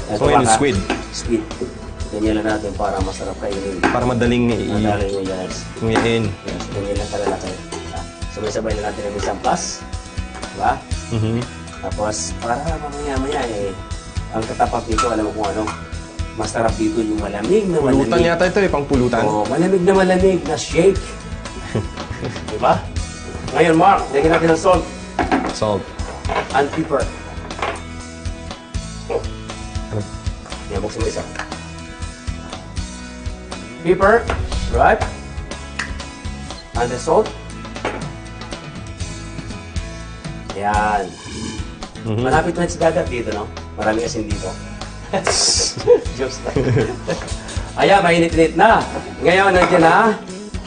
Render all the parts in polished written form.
So ngayon yung squid. Squid. Ganyan lang natin para masarap kainin. Para madaling Madaling yes. nguyain. Yes, ganyan lang kalalaki. Sabay-sabay na natin ang isang plus. Diba? Tapos, para mamaya-maya ang katapat dito, alam mo kung ano, masarap dito yung malamig na malamig. Pulutan yata ito pang pulutan. Oo, malamig na shake. Diba? Ngayon, Mark, lagyan natin ng salt Salt. and pepper. Yan, buksan mo isa. Pepper, right? And the salt. Yan. Malapit na sa dagat dito, no? Marami asin dito. Jokes lang. Ayan, mainit-init na. Ngayon, nandiyan na.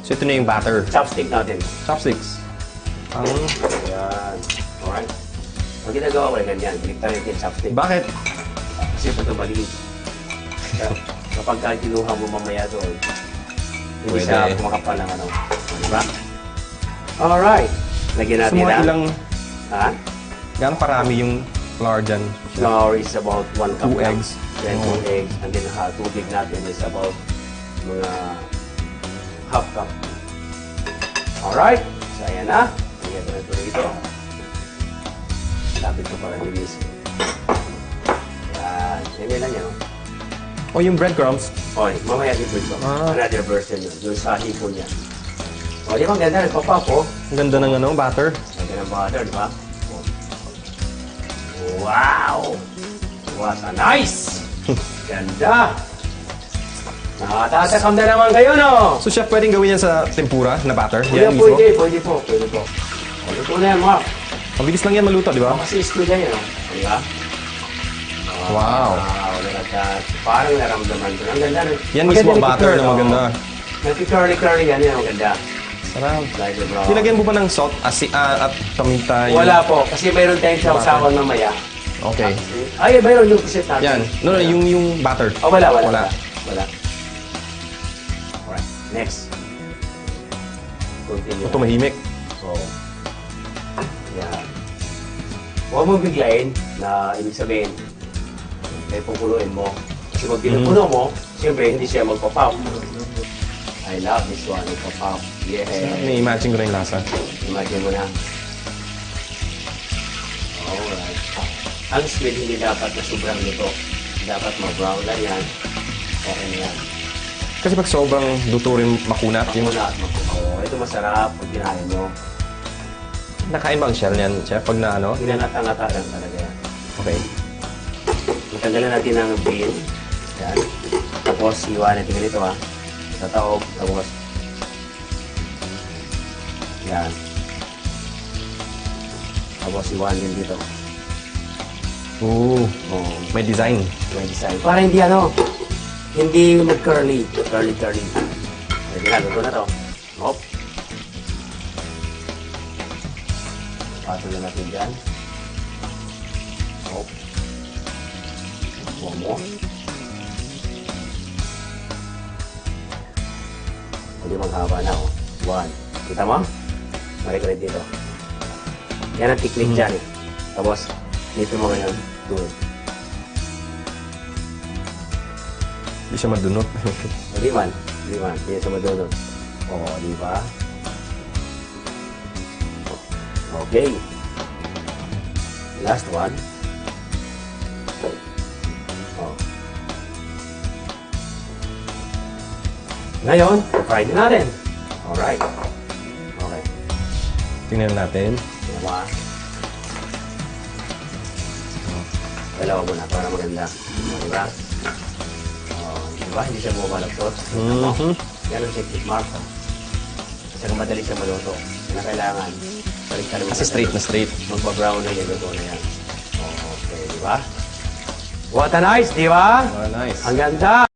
So ito na yung batter. Chopstick natin. Chopsticks. Ayan. Alright. Ang ginagawa ko na ganyan, biligtan natin yung chopstick. Bakit? Kasi ito maliit. Kapag kinuha mo mamaya doon, hindi Pwede. siya kumakapal ng ano. Diba? Alright. Lagyan So natin mga na. ilang, Ha? gano'ng karami yung flour dyan? Flour is about 1 cup. 2 lang. eggs. Then 2 eggs. And then tubig natin is about mga half cup. Alright. So ayan na. Lagyan ko na ito dito. Lapit ko para linis. Yan. Yan lang yan. O yung breadcrumbs. Okay, mamaya i-break ko. Ah. Another version yun. Yung sa hipon niya. O, di ba ang ganda? Nagpapap po. Ang ganda ng ano, batter. Ganda ng butter, di ba? Wow! What a nice! Ganda! Nakatatakam na naman kayo, no? So chef, pwedeng gawin yan sa tempura na batter? Yan, Yan mismo? pwede po. Luto na yan, Mark. Mabilis lang yan maluto, di ba? Kasi squid na yan, no? Di ba? Wow. Wow, look at that. Parang naramdaman ko. Ang ganda. Yan mismo ang batter na maganda. Nag-curly-curly yan, yan ang ganda. Sarap. Like it, bro. Nilagyan mo ba ng salt at paminta? yung- Wala po, kasi mayroon tayong sausawan mamaya. Okay. Ay, mayroon yung set natin. Yan. No, yung batter. Oh, wala. Wala. Alright, next. Continue. Ito mahimik. So, yan. Huwag mo biglayin na ibig sabihin, pupuluin mo. Kasi pag pinupuno mo, siyempre hindi siya magpa-pop. I love this one, magpa-pop. Yeah. May-imagine ko na yung lasa. Imagine mo na. Alright. Ang squid hindi dapat na sobrang luto. Dapat ma-brown lang yan. Okay na yan. Kasi pag sobrang luto rin makunat, yung Muna at makuha. Ito masarap pag kinain mo. nakain ba ang shell niyan, chef? Pag na ano? Hinangata-ngata lang talaga yan. Okay. Matanggalan natin ang bean. Yan. Tapos iwan natin ganito ha. Tataob. Tapos yan. Tapos iwan din dito. Ooh, Oh, may design. may design. Para hindi hindi mag-curly. Curly. Ginagawa ko na to. Hop. Patuloy natin dyan. Hop. Huwag mo. Hindi maghaba na oh. 1. Kita mo? Marikulit dito. Yan ang technique dyan eh. Tapos, dito mo ngayon. 2. Hindi siya madunot. Hindi man. Hindi sa madunod. Oo, di ba? Okay. Last one. Oh. Ngayon, fry din natin. Alright. Okay. Tingnan natin. Dalawa. Dalawa muna para maganda. Di ba? Diba? Hindi siya bumalapsot. Yan ang technique, Mark. Kasi kung madali siya maluto, na kailangan balik-balik. Kasi straight na straight. Magpa-brown na yung luto na yan. Okay, di ba? What a nice, di ba? Oh, nice. Ang ganda!